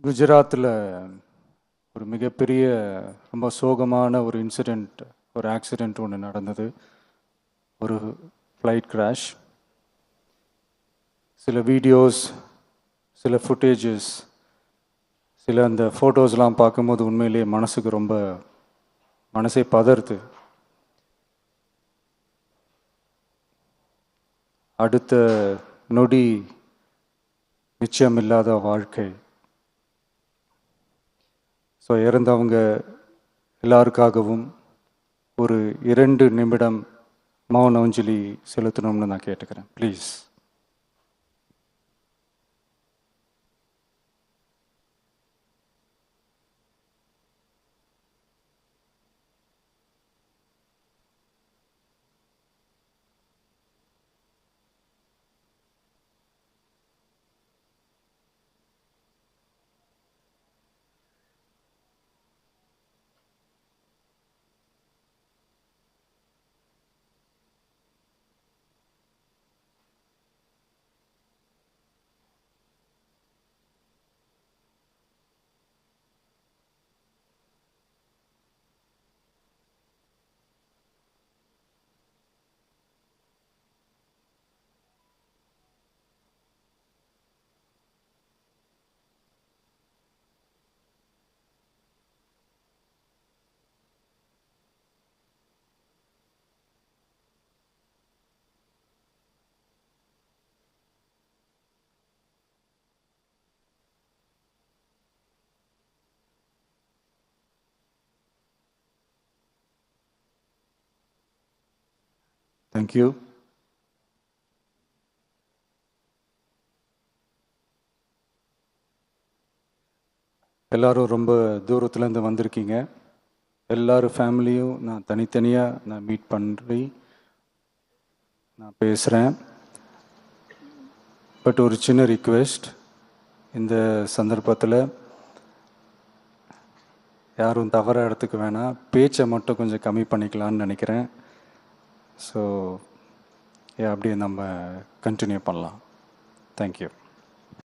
குஜராத்தில் ஒரு மிகப்பெரிய ரொம்ப சோகமான ஒரு இன்சிடெண்ட், ஒரு ஆக்சிடெண்ட் ஒன்று நடந்தது. ஒரு ஃப்ளைட் கிராஷ். சில வீடியோஸ், சில ஃபுட்டேஜஸ், சில அந்த ஃபோட்டோஸ்லாம் பார்க்கும்போது உண்மையிலேயே மனசுக்கு ரொம்ப மனசே பதறுது. அடுத்த நொடி நிச்சயமில்லாத வாழ்க்கை. ஸோ இறந்தவங்க எல்லாருக்காகவும் ஒரு 2 நிமிடம் மௌன அஞ்சலி செலுத்தணும்னு நான் கேட்டுக்கிறேன். ப்ளீஸ். தேங்க்யூ. எல்லோரும் ரொம்ப தூரத்துலேருந்து வந்திருக்கீங்க. எல்லோரும் ஃபேமிலியும் நான் தனித்தனியாக நான் மீட் பண்ணி நான் பேசுகிறேன். பட் ஒரு சின்ன ரிக்வெஸ்ட், இந்த சந்தர்ப்பத்தில் யாரும் தவறாக எடுத்துக்க வேணாம். பேச்சை மட்டும் கொஞ்சம் கம்மி பண்ணிக்கலான்னு நினைக்கிறேன். ஸோ அப்படியே நம்ம கண்டினியூ பண்ணலாம். தேங்க்யூ.